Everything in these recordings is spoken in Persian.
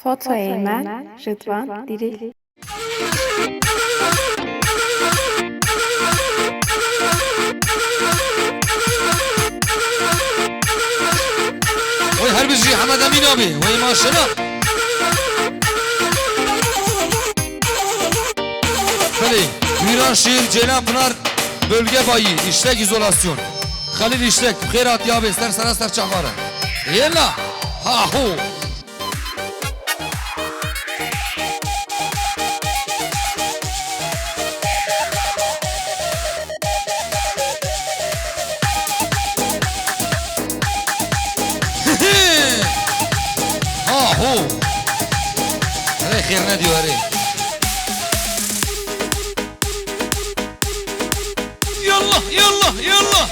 فاطمه من رضوان دیری. وی هر بجی حمد امین آبی وی ماشنا خلی ویران شیر جیلان پنار bölge bayi işlek izolasyon Halil işlek khairat ya bester sana ser çavara yella ha hu ha hu hele khair ne diyor يلا يلا يلا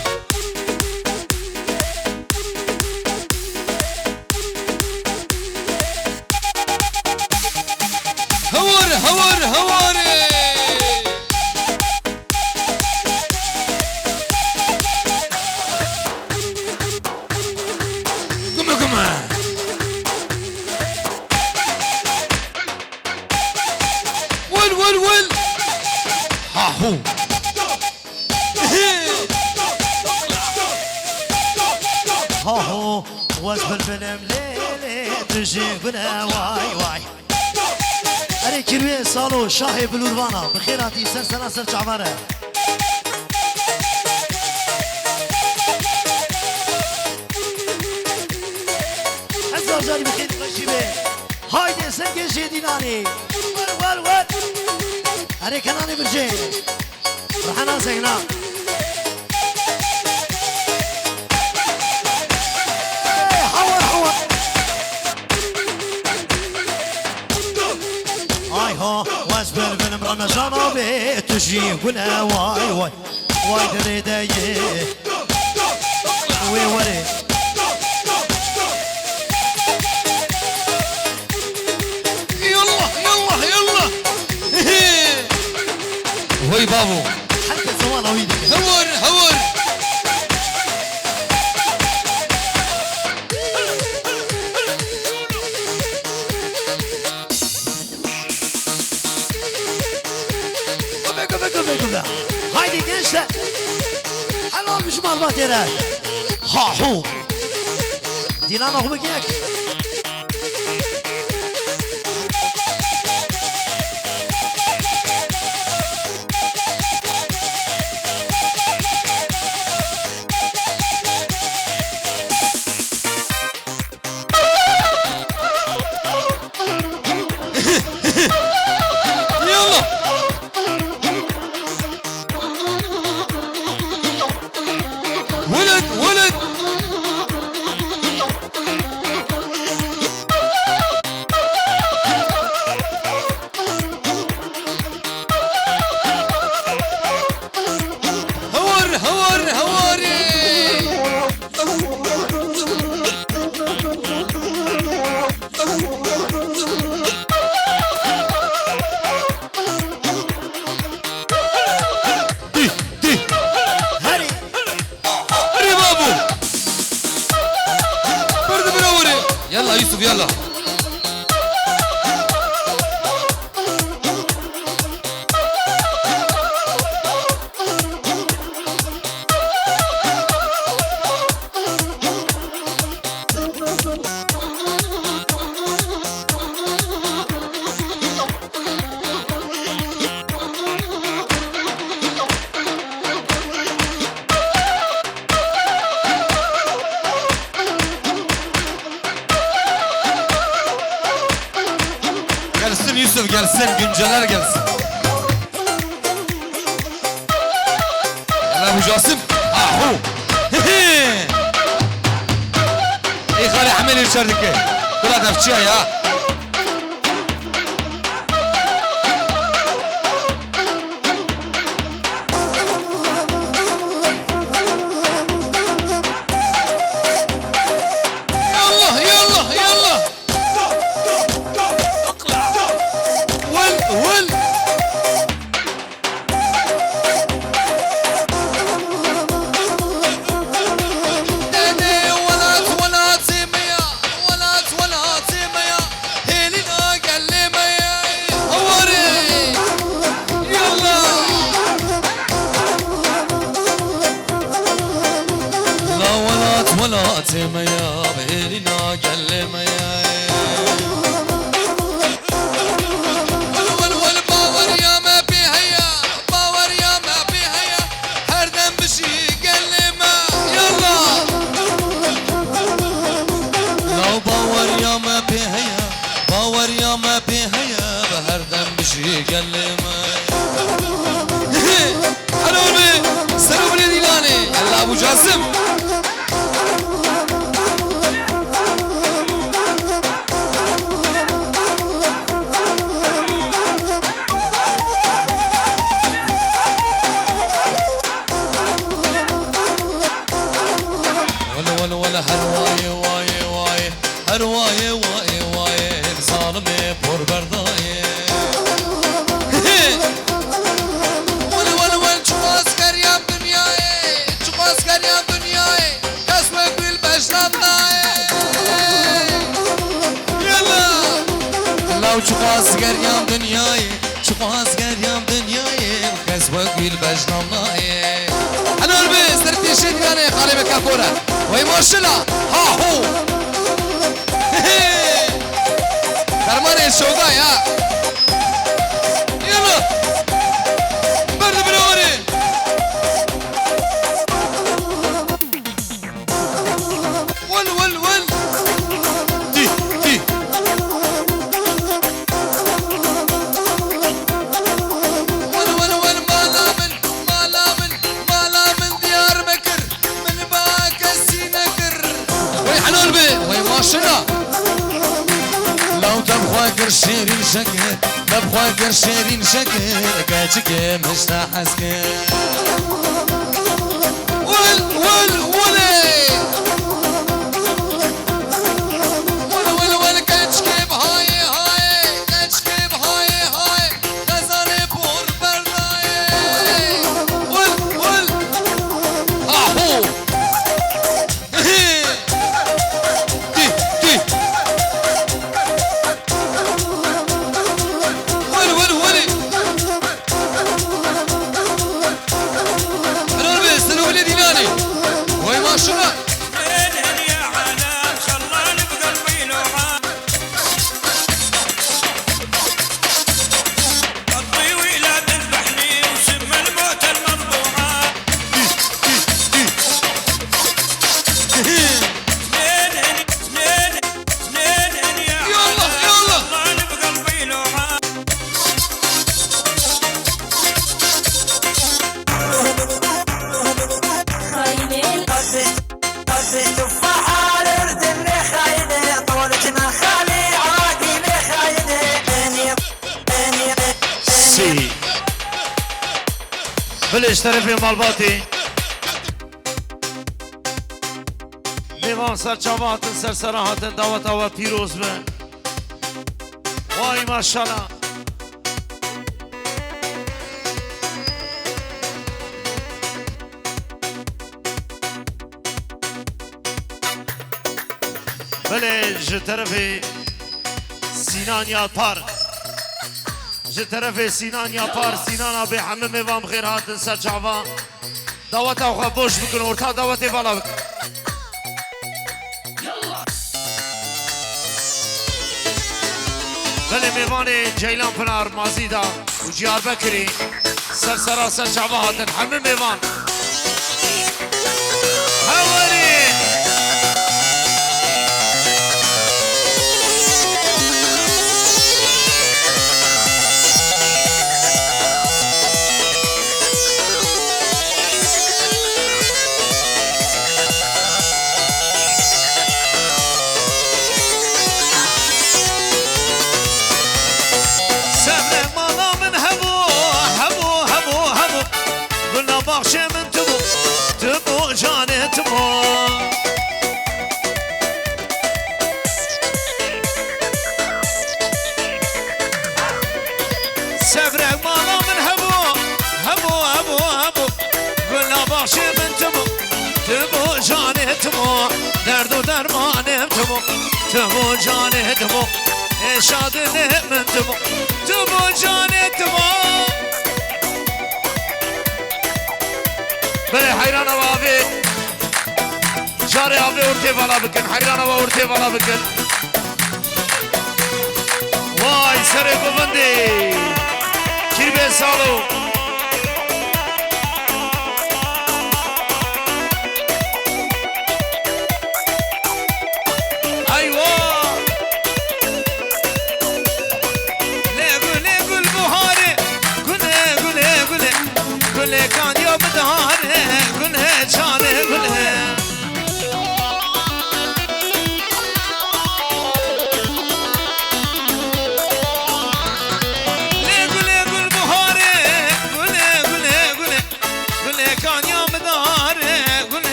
هوري هوري هوري قم قم وين وين وين ها هو هاهو واسبل بالمليل تجيبنا واي واي أري كروي صالو شاهي بالوروانا بخيراتي سر سنة سر شعبارة حزر جاري بخير بشيبه هايدي سنجي جيديناني ور ور ور أري كناني برجي رحنا سينا واسبل بن رمضان ابي تجيبنا واي واي واي دريداي وي وري يلا يلا يلا وي بابو حتى سوانا ويدك هور هور هايدي gençler حلال مش معلومات يا ها هو دينا هو بقيك ولد ولد هور هور هوري يلا يوسف يلا Yusuf gelsin, günceler gelsin. Yalla bu Casım. Ahu. İyi khali hamil içerdik. Kula defçiye ya. كلمة حلوبي سلام الديلاني يلا ابو جاسم ولا هرواي واي واي هرواي واي واي ظالمي بور برداي ولا شو اسكر يا دنياي شو اسكر يا دنياي كسبك بالبشلام يلا لو شو اسكر يا دنياي شو اسكر يا دنياي كسبك بالبشلام انا البس ترتي شيء يعني خالي بكاكوره وي ماشلا ها هو فرمان الشوقة يا يلا برد بنوري ول دي ول ما لا من ديار بكر من باك السينكر وي حلول بي وي ماشلا لو تبغى كرشيرين شكل تبغى كرشيرين شكل كاتك مستحسك ول كاتك بهاي كاتك بهاي غزالي بور برداي ول اهو شنو يا عالم خلاني بقلبي لوعان قضي ولا تذبحني وسم الموت المطبوعات سنين يا عالم خلاني بقلبي لوعان بالاشتراف مالباتي دیوان سر چاوات سر سراحت دعوت و پیروز به وای ماشاءالله بله ج طرف سینان یادپار ج طرف سینان یادپار سینان آبی همه میوام خیر هاتن سر چاوا دعوت او خوش بکن ارتا دعوت بالا بکن بله میوان جیلان پنار مازیدا و جیار بکری سر سرا سر چاوا هاتن همه میوان هواری باخشه من تبو جانه تبو سفرك مالا من هبو قلنا باخشه من تبو جانه تبو درد و درمانه تبو جانه تبو شادنه من تبو جانه تبو بله حیران و آبی جاره آبی ارتی والا بکن حیران و ارتی والا بکن وای سر گوبندی kirbe sağlı. Ayva. Ne gül buharı. بداره گله جانه گله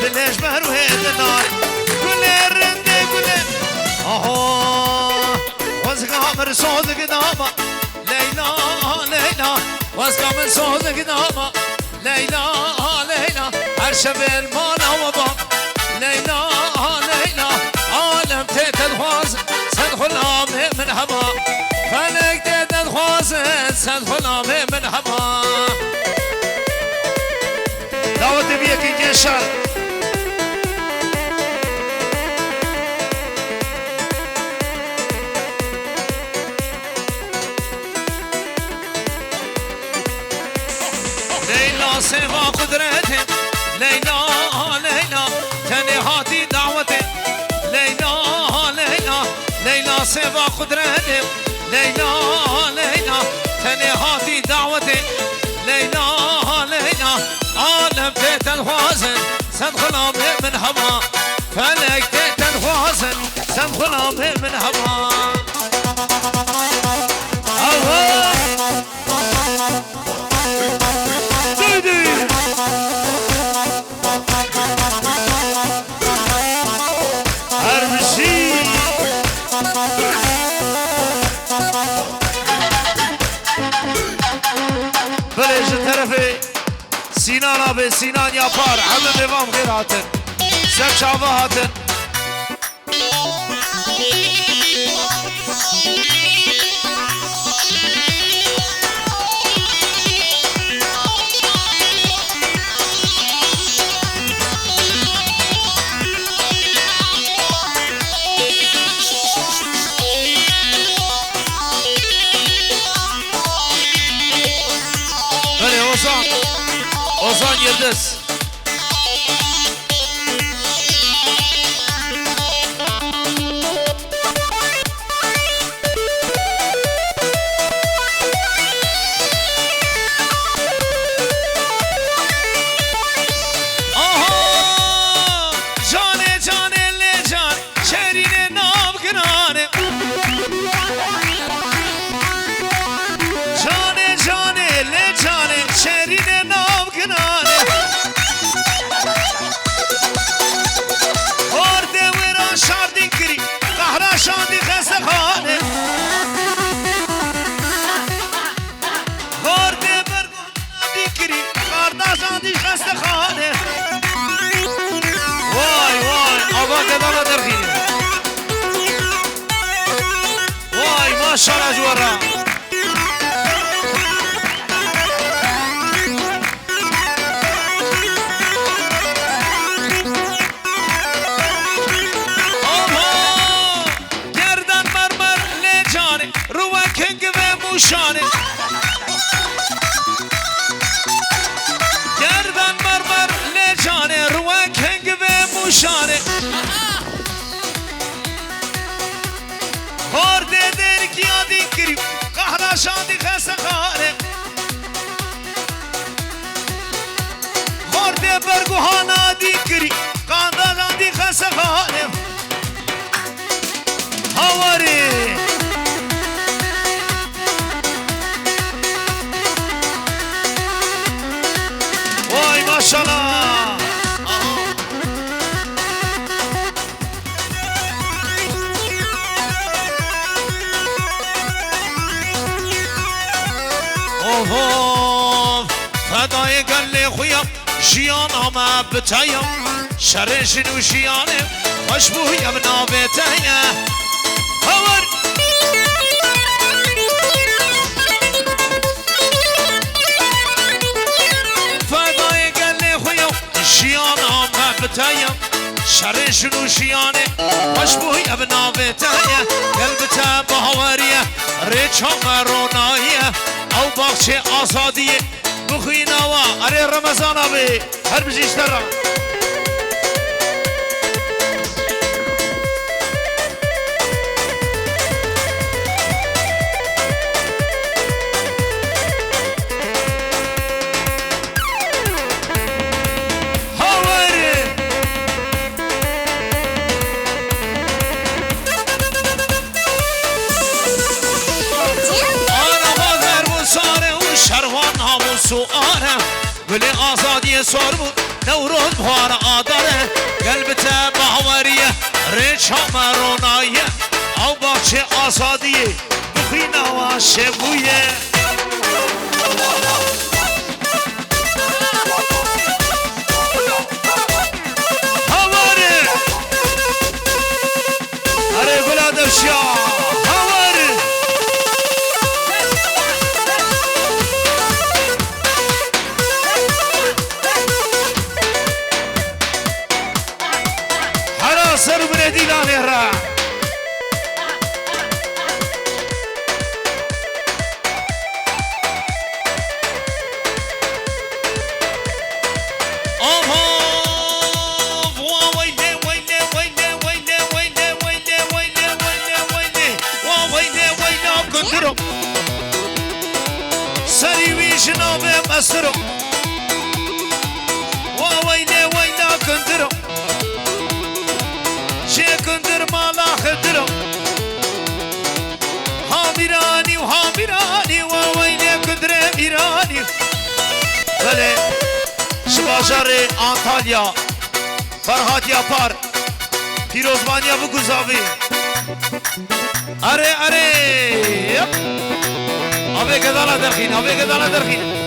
دلش بروه دنار گله رنده گله آها وزگامر سوزگ داما لیلا لیلا وزگامر سوزگ داما لیلا لیلا هر شب المانا و با لیلا لیلا عالم تیتد خواز سد خلامه من هما فلک تیتد خواز سد خلامه من هما دعوت بیکی جشن لیلا سوا قدرت لیلا لیلا تنهاتی دعوت لیلا لیلا لیلا سوا قدرت لیلا لیلا تنهاتی دعوت لیلا لیلا عالم تيتن خوازن سد خلامه من هما فلك تيتن خوازن سد خلامه من هما الله ديدي هرمشي بلش طرفي سینان آبه سینان یا پار همه دوام غیر هاتن سر شعبه هاتن بله Ozan Yıldız aha cane cane le can şerine nam kınane cane cane le cane şerine nam kınane orada veren şardin kiri kahra şandi khaskhane orada bergadi kiri kahra şandi khaskhane vay vay abad bana dergin vay maşallah jwara شانه گردن مرمر لجانه روان کنگ به موشانه خورده درکی آدی کری قهرا شاندی خسخانه خورده برگوهان آدی کری قاندا شاندی خسخانه هواری ماشاءالله اوه فدای گل خویم شیان آمه بتایم شرش نوشیانه خوشبویم نابتایم هور شیان آمه بتایم شرش نوشیانه خوشبوی ابنا بتایم قلبتا بهواریه ریچ هم روناییه او باغچه آزادیه بخويناوا اري رمضان ابي هر بجيش ترى سؤاله بلي آزادي صاربو نورود بوار آداره قلبته محوريه ريش همرونايه او باچه آزادیه بخینا و شبویه هواره اره گلا دفشا هواره سر بن دیلان را سری وی جناب مسترو وایله وایلا کندرو شكندر مالا خدرو هاميراني وهاميراني وويني كندر ميراني بله شباجاري انطاليا فرهاد يابار پیروزمانیا بگذاوی اره آبه گدالا درخین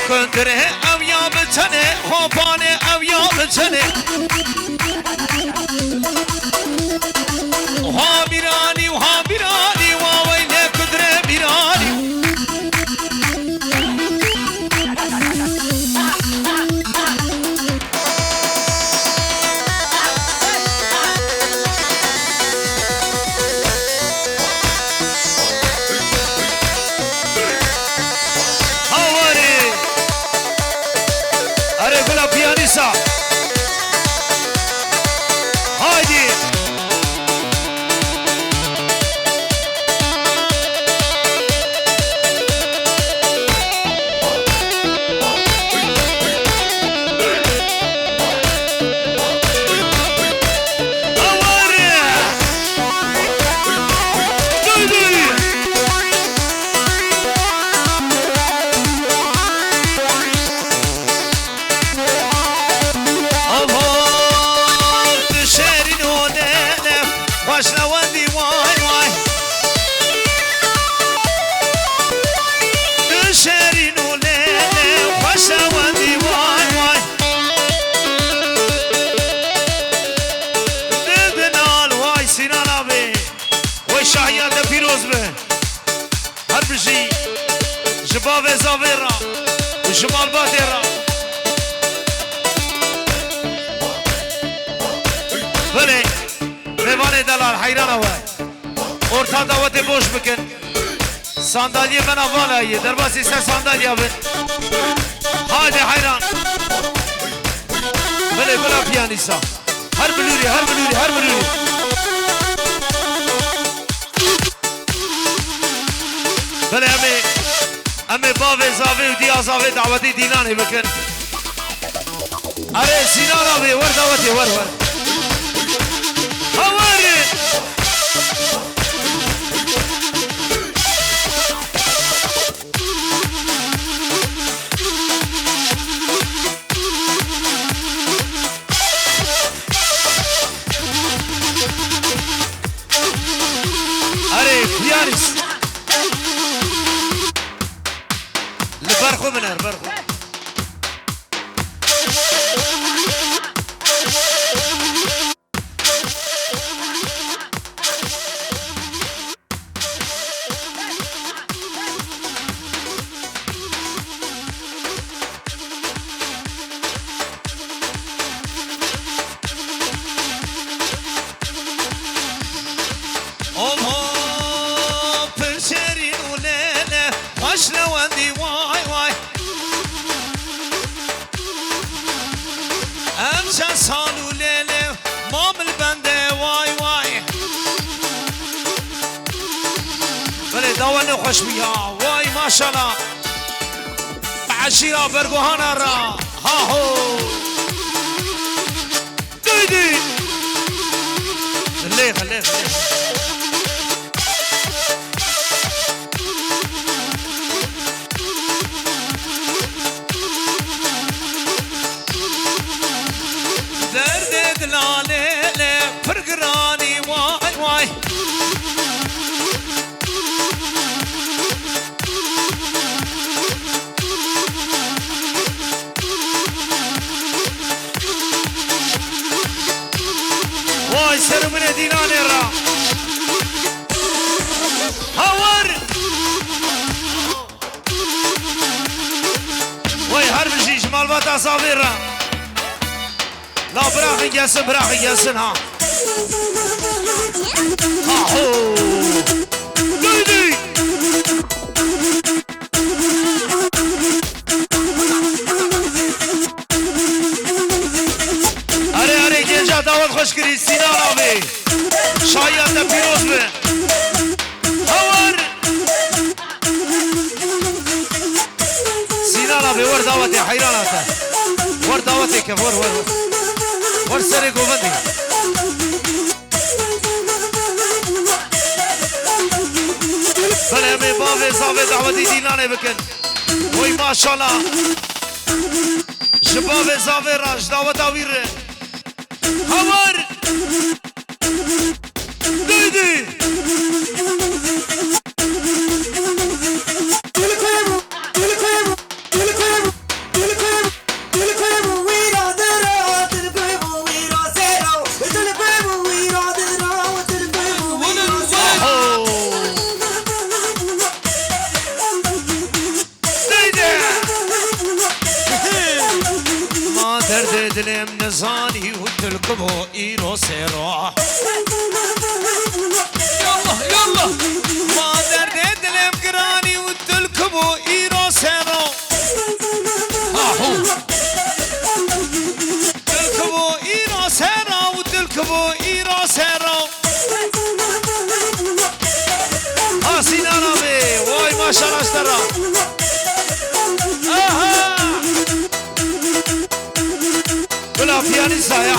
كندره او يا بتنه خوبانه او يا بتنه وهابيراني ووينه كندره بيراني هايدي جباب زاويرا وجمال بادرة بله میوان دلال حیران آوائی ارتا دعوت بوش بکن ساندالی من اول آئیه در باسی سر ساندالی آبن حاجه حیران بله بلا پیانیسا هر بلوری بله همه باوه زاوه و دیا زاوه دعوتی دینانه بکن أري سينان أبي ور دعوتي ور هوري أري فيارس لبرخو منر برخو صالو ليلة مام البندة واي واي بله داوانه خوش بیا وای ماشاءالله عشیرا برگوهانا را ها هو دیدی خلیق درد دلاله پرگرانی وای وای وای سر من دینان را هاور وای هر بشی شمال بات اصابیر را لا براخي ياسن ها هو ديدي اري جنجا داود خوش كري سينان ابي شايد بيروز به هور سينان ابي ور دعوتي حيرانته ور دعوتي كيف ور سري قوبندي بله می باوی زاوی دعوتی دینانه بکن وی ماشالله شباوی زاوی راش دعوت آویره هور دیدی دلم نزاني وتلقبو إيرو سيروح يلا ما درد دلم قراني وتلقبو إيرو سيروح تلقبو إيرو سيروح وتلقبو إيرو سيروح سينان أبي واي ما شاء الله اشترى بلا بيانيستا يا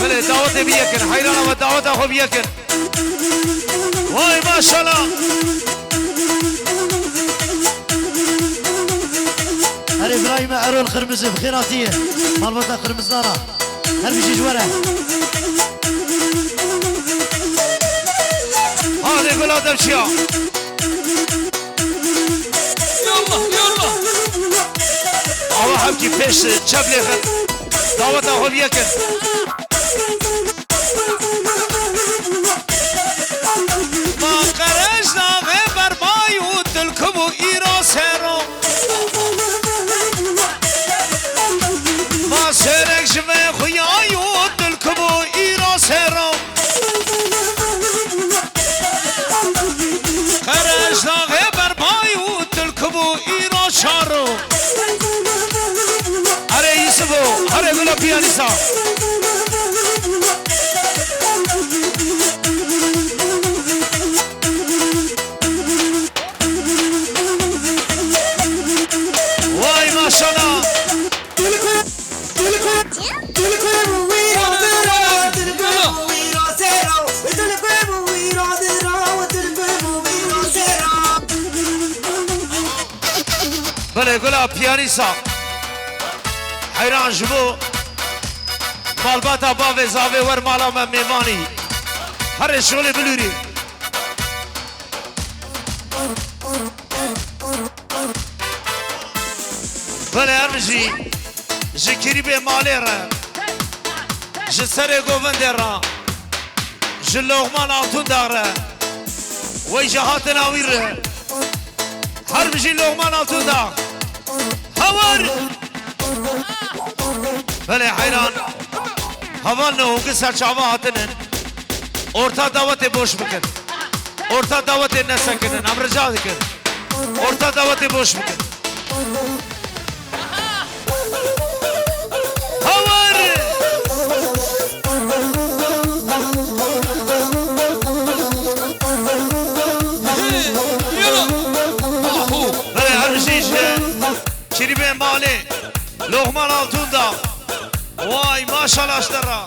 بلا دعوتي بيكن حيرانا ودعوتي اخو بيكن واي ما شاء الله هر ابراهيم ارو الخرمز بخيراتيه مالبطه خرمزانا هر بيجي جواره هذه بلا دمشيا يلا الله حبكي فيش تشابلي خد دعوت اخو بيكن ما قرشنا غير بايو تلكبو إيرو سيرو ما سيرك شفي خيايو تلكبو إيرو سيرو قرشنا غير بايو تلكبو إيرو شارو أري يسبو أري بلا بيانيسا بله گلا پیانیسا حیران جبو مالباتا باوه زاوه ور مالا من میوانی هر شغل بلوری بله ارمجی جکری به مالی را جسر گووند را جلوغمان آتون داره وی جهات ناویر را هر بجی لغمان آتون دار هوار بله حیران هوان نه که سرچاوه هاتنن orta davete boş bıkın orta davete ne sakının amraca dikın orta davete boş bıkın havar böyle her şey işte çiribe mali Lokman altında vay maşallah aşlara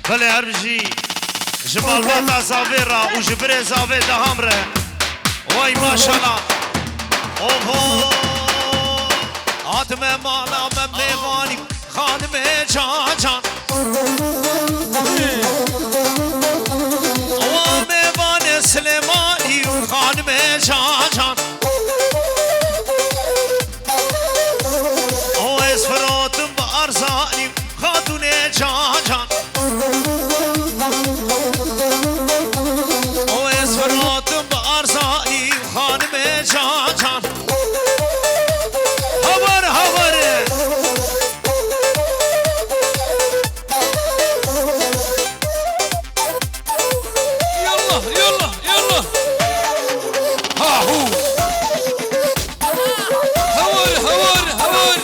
بله هربجی جمال باتا زاوی را و جبره زاوی دهام را وای ماشالله اوهو آتم مالا من میوانی خانم جان جان و میوان سلیمانی خانم جان جان او اسفراتم با ارزانی خاتون جان جان او اسفراتم با ارزانی خانم جان جان هوار هوار يلا يلا يلا ها هو هوار هوار هوار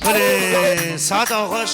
بله ساعت آغاش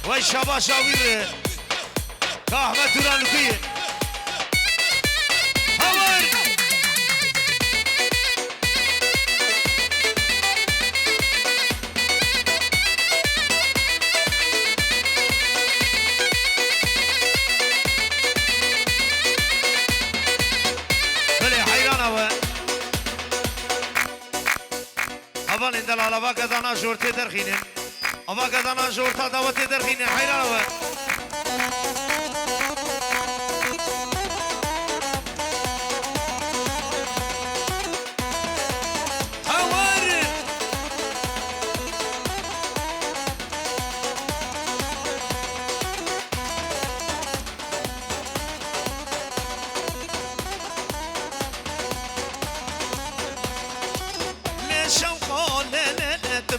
وای شاباش آویره که احمد توران لکیه هوار بله حیران آوه اول اندلالا با کدانا جورتی درخینیم اما قدانا جورتا دعوتي درخيني حيران هو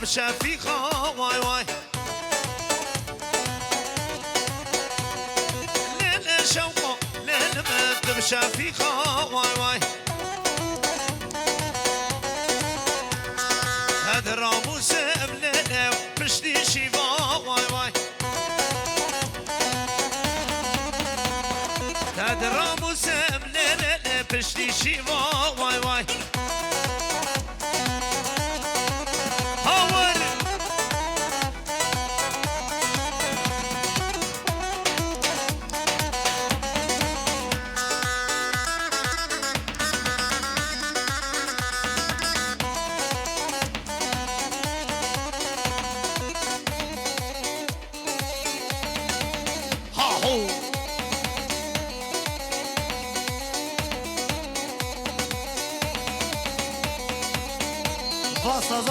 شفيقة واي واي ليل شوقة ليل مد بشفيقة واي واي هذا راموس بليلة بشتي شيفا واي واي هذا راموس بليلة بشتي شيفا واي واي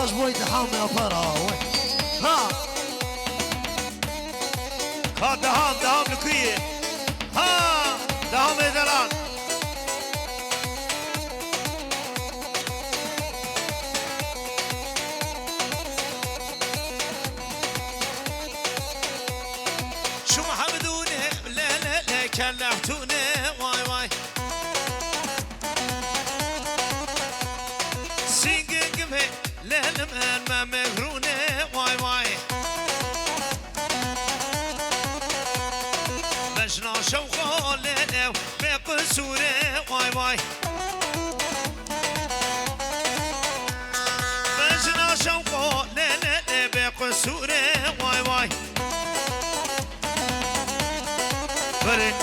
Zaz boy deham ya para ha ha deham lüküye ha deham edelan şu Muhammedune le kellehtune vay vay singing gibi ليل ما مغرونة واي واي مجنا شوقا ليل بقصورة واي واي مجنا شوقا ليل بقصورة واي واي بري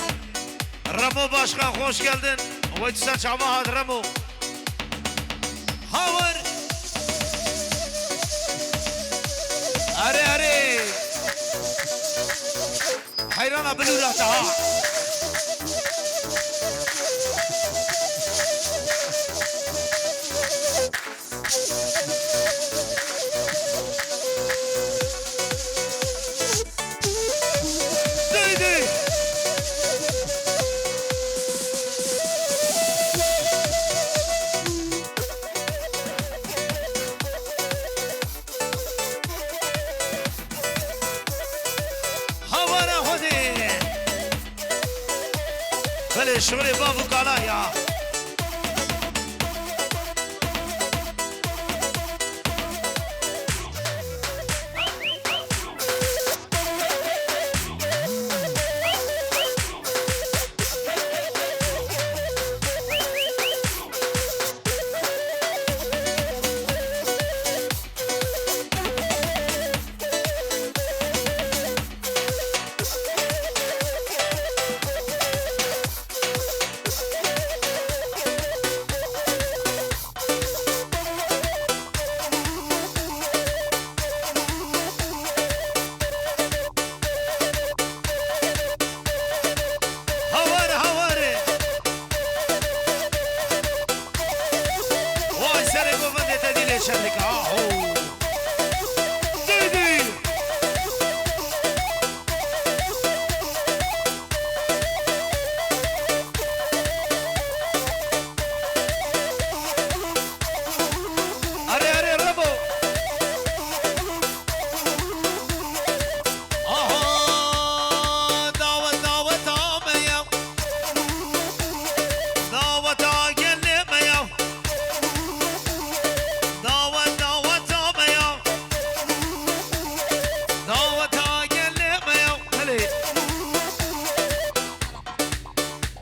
رمو باشقا خوش geldin ويتسا شعبها رمو هاور अरे अरे हैराना बलू रहता है شغل بابو كالايا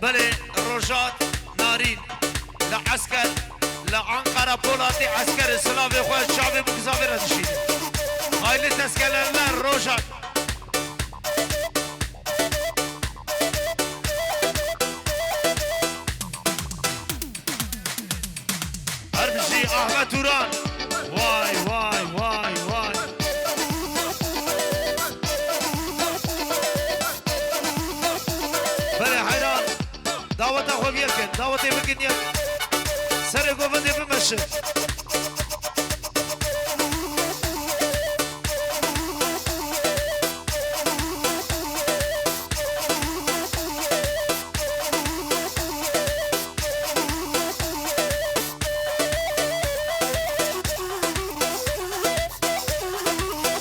بله روجات نارين لعسكر لعنقرة بولاتي عسكر سلافي خواه شعبي بكزافي ردشيد هاي اللي تسكالرلر روجات أربشي أحمد توران واي واي واي واي گوبندی بمشه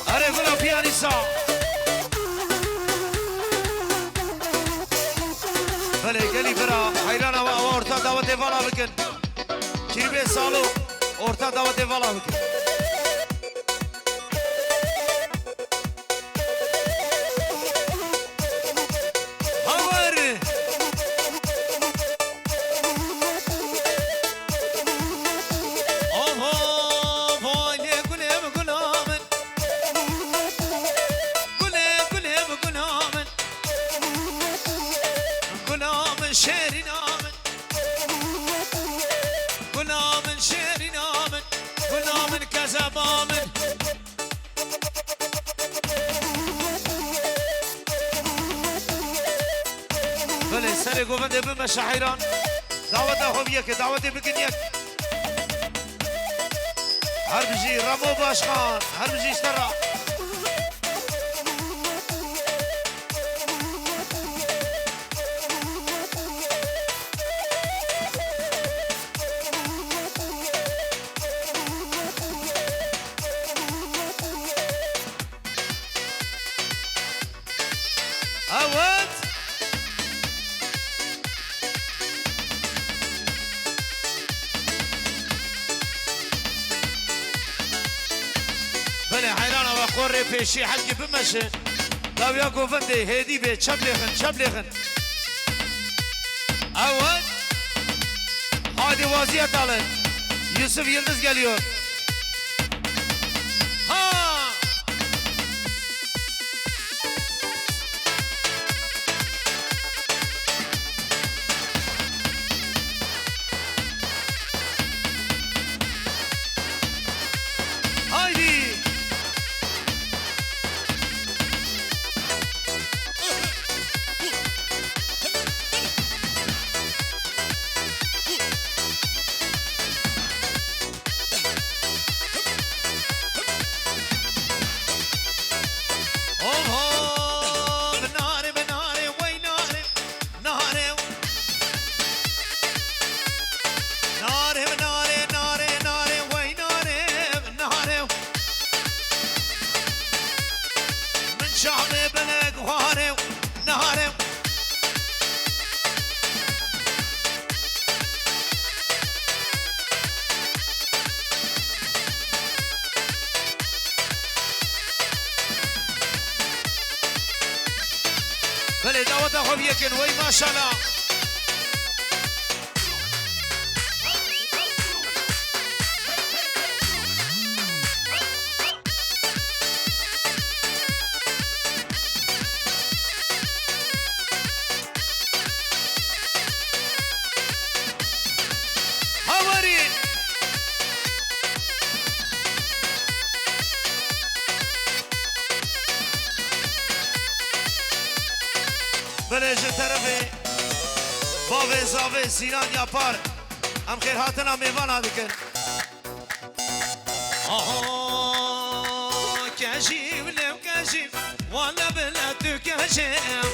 آره گلا پیانیسا بله گلی برا حیران و ارتا دعوت والا بکن چیبه سالو ارتا دعوت والا بکن هاور آها وای گلم گلامن گلم گلامن گلامن شعری نامن گلامن شعری نامن گلامن کذبامن بله سر گوونده بمشه حیران دعوت خوب یک دعوت بکن یک هر بجی رمو باشخان هر بجی اشترا اوت بله حیران و قره پیشی حقی بمشه داویا گوونده هدی به چپ لیخن اوت hadi vaziyet alın Yusuf Yıldız geliyor ha haydi بله دعوت خوب یکن وی ماشاءالله هاورین بله جه طرفی باوه زاوه سینان یا پار هم خیر هاتنا میوان ها بکن آها کشیم لب کشیم والا بلا تو کشیم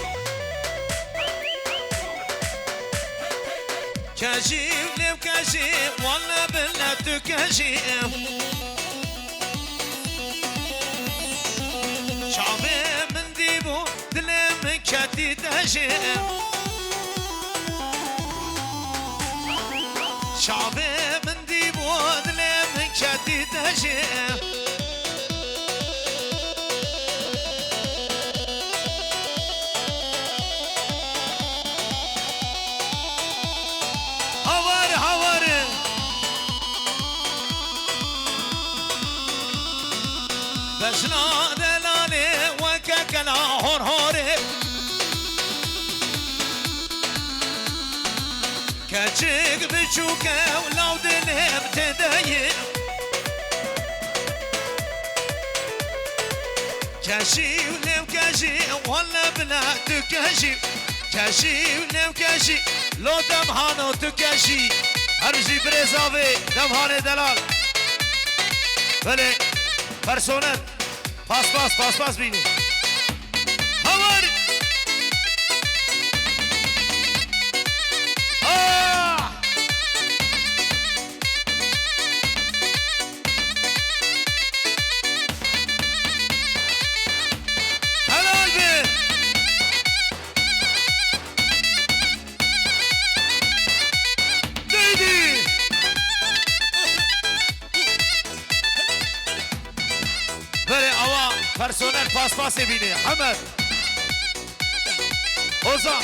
کشیم لب کشیم والا بلا تو کشیم شعبه من دیبو دلم کتی دشم شعبه من دیبو دلم کتی دشم هاور بشنا دلاله وككلا هور كاتشيك بتشوكا ولو دلهم تدايم كاشي ولو كاشي ولا بلا تكاشي كاشي ولو كاشي لو دمهانو تكاشي هرجي بريزافي دمهاني دلال بله پرسونل پاس بینی هوار حلال بین دیدی بله اوا پرسونل پاس بینی حمد اوزان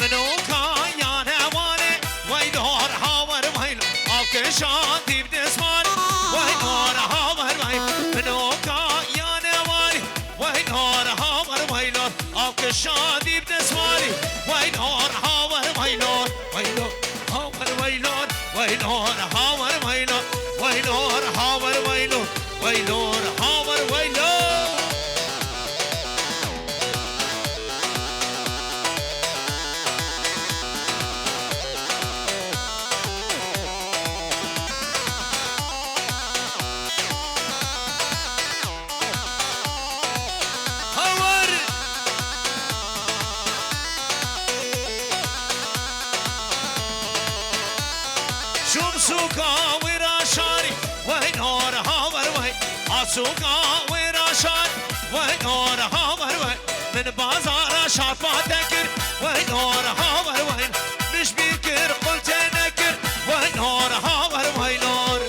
منو کایان وانه ویدار هاور ویل آکشان دیب دسمان ویدار هاور ویل منو کایان وانه ویدار هاور ویل آکشان دیب دسمانی ویدار هاور ویل ویدار هاور ویل ویدار هاور ویل ویدار هاور ویل ویدار هاور ویل سوكا وراشاني وينور هاور وين سوكا وراشاني وينور هاور وين من بازار شاط ما تكر وينور هاور وين مش بيكر قلت نكر وينور هاور وينور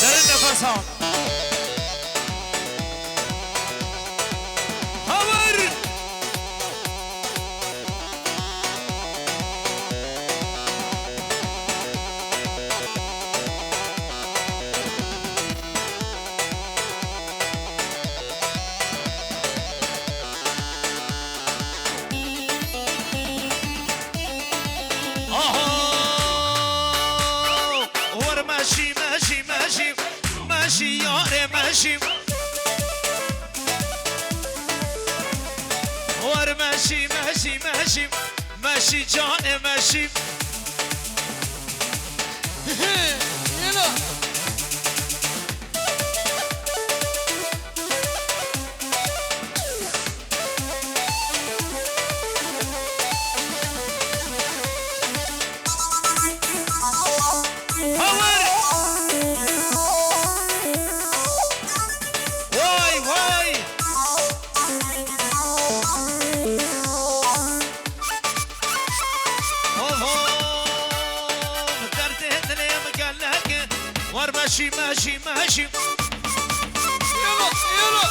در النفس هون ماشي يا ماشي ور ماشي ماشي ماشي ماشي جان ماشي يلا ماشي ماشي ماشي يلا يلا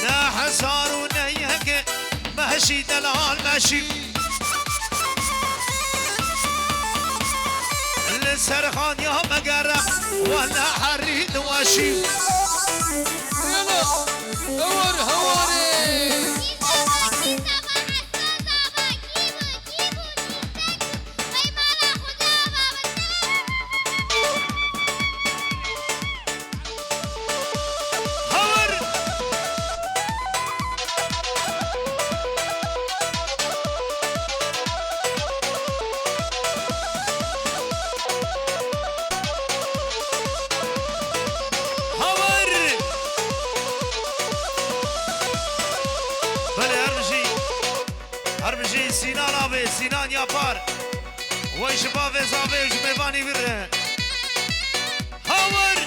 لا حصار ونيك ماشي دلال ماشي السرخان يا مقرع ولا حريد واشي يلا هواري هربجي سينان ابي سينان يا بار وي شباب زافي جميفاني بره هاور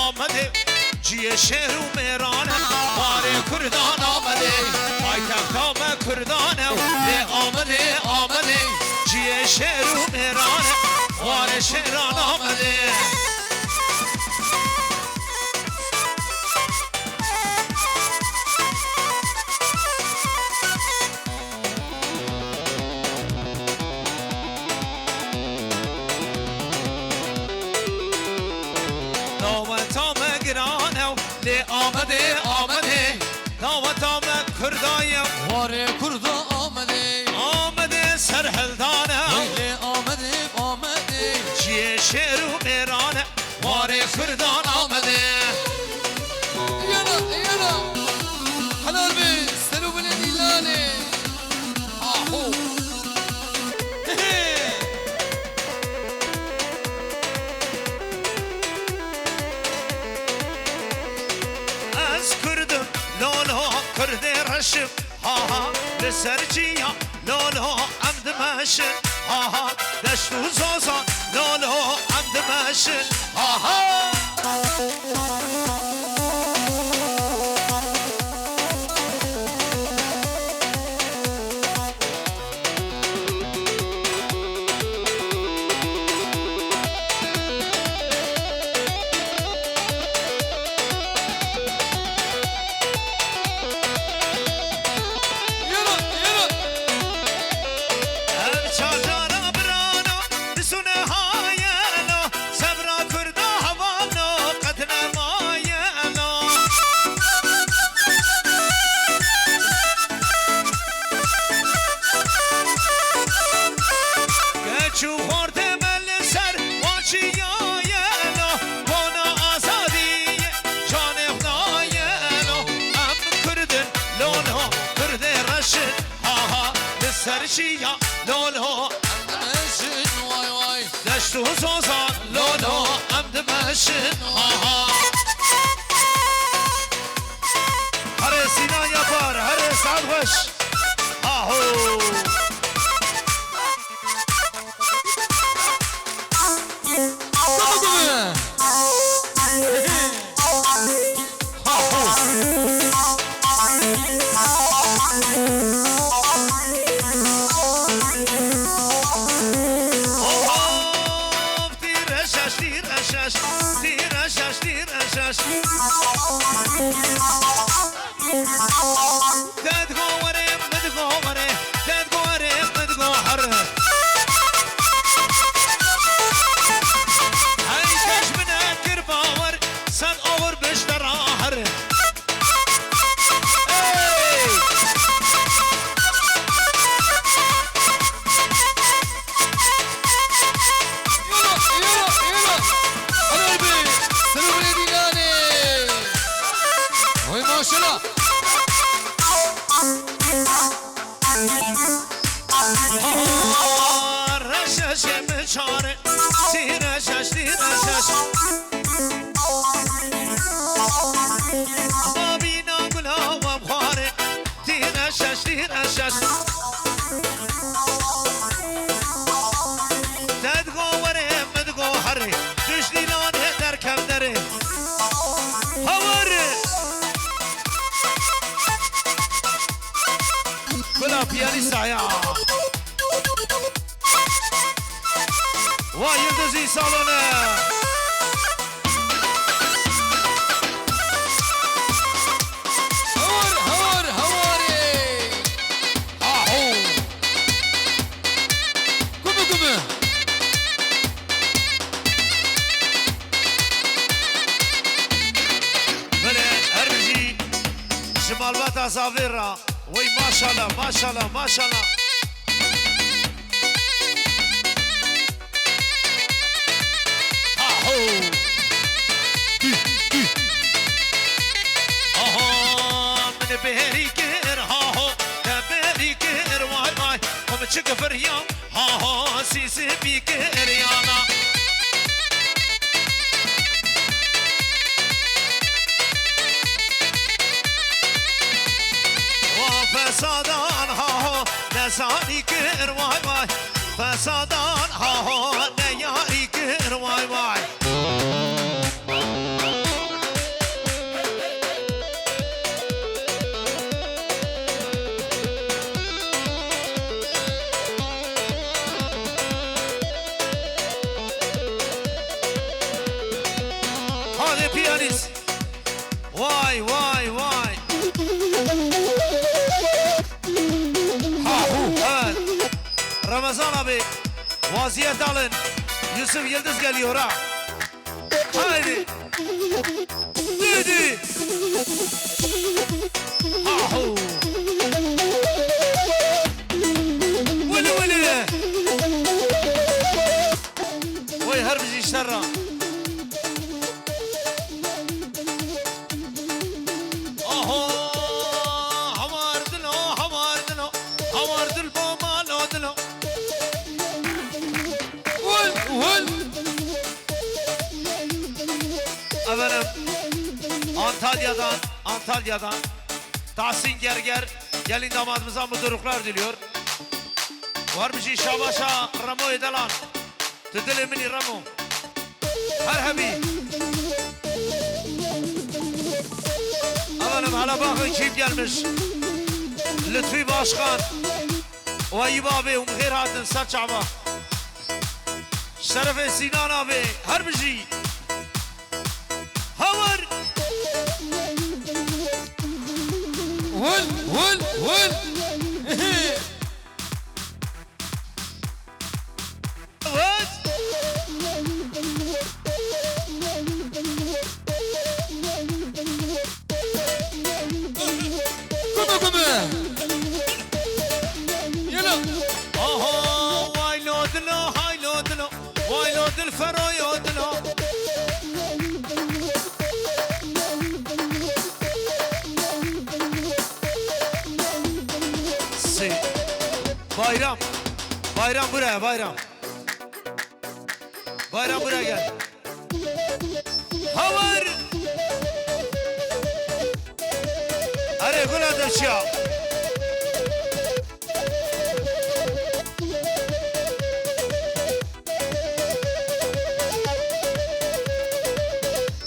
آمده جیه شهر و میرانه واره کردان آمده پای تختام کردانه لی آمده جیه شهر و میرانه واره شهران آمده آمده دعوتام کردایم واره کردا آمده سرهلدانه آمده چیه شعر و میرانه واره کردان آمده يلا حلال بي سلو بلدي لاني آهو از کردم لولو کرده رشم ها لسرجیا لولو عمد مشن ها دشت و زازان لولو عمد مشن ها سرشیا لولو مشن واي واي دشت و زوزان لولو عمد مشن هر سینان یپار هر سعد وش آهو بلا پیانی سایا و یلدزی سالونه هواري آهو قم بله هرجی شمال باتا زاویرا وی ماشالله ماشالله ماشالله آهو آها من بهری کر هاهو بهری کر وای وای هم چک فریام هاها سیسی بی کر یانا فسادان ها نزاری کر وای وای فسادان ها نیاری کر وای وای abi. Vaziyet alın. Yusuf Yıldız geliyor ha. Haydi. Haydi. Ahu. Veli veli. Vay her bizi işlerra. Ahu. Havardın o, havardın o. Havardın bu malodun o. Vul. Efendim Antalya'dan Tahsin Gerger gelin damadımıza mutluluklar diliyor. Var bir şey Şabaş'a Ramo edelan. Tüdül emini Ramo. Merhabi. Efendim hala bakın kim gelmiş. Lütfi Başkan. Ve Ayıp abi umgir hatın saç aba. Şerefe Sinan abi. Her bir şey. Havar. Vul. Evet. Kumu. Yala. Aha, vay lodlo, hay lodlo, vay lodl feroyodlo. Bayram buraya bayram. Bayram buraya gel. Havar. Hadi kula dışa.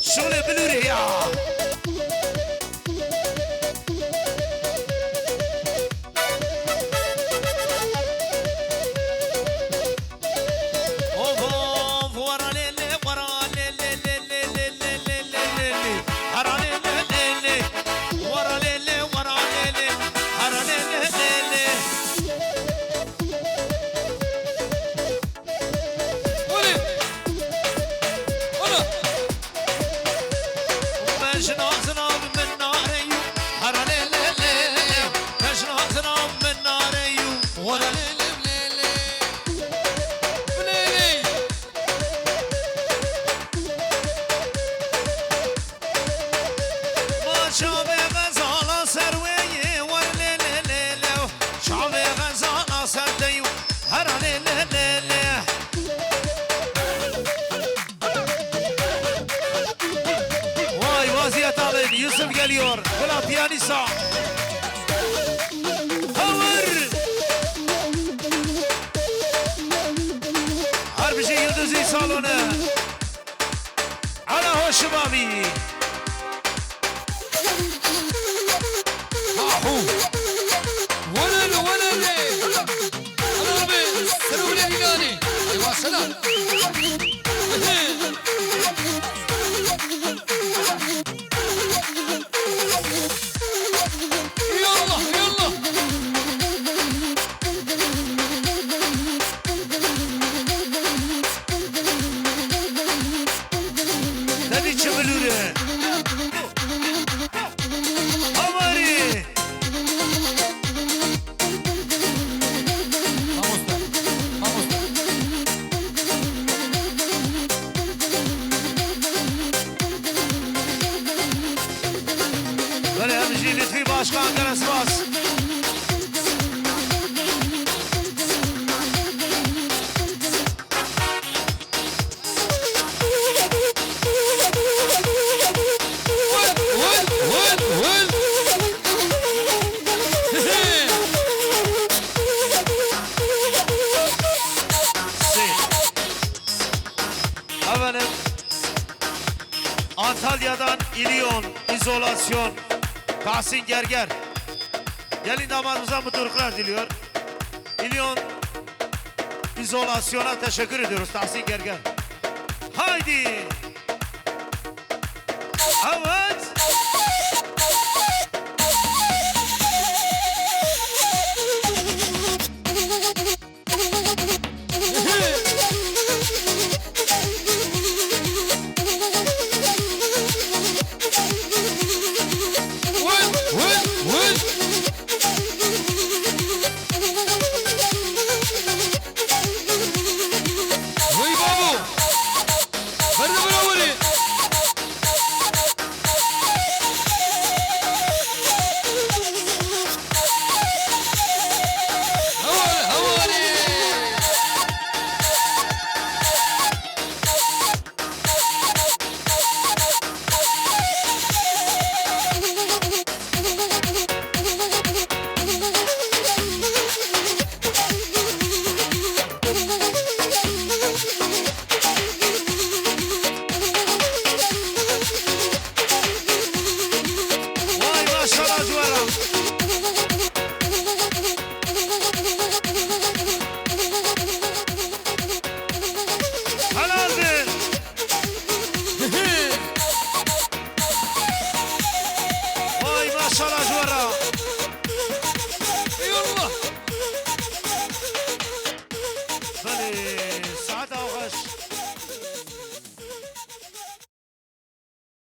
Şöyle bilür ya. Yusuf geliyor. Kula piyanista. Havır. Harbici Yıldızı salonu. Ala hoşum abi. Ahu. Vul. Ana be. Serule ilani. Ayva selam. Başkan Karasbas. Efendim Antalya'dan İlyon izolasyon Tahsin Gerger gelin damadımıza mutluluklar diliyor. İlyon izolasyona teşekkür ediyoruz Tahsin Gerger. Haydi. Evet.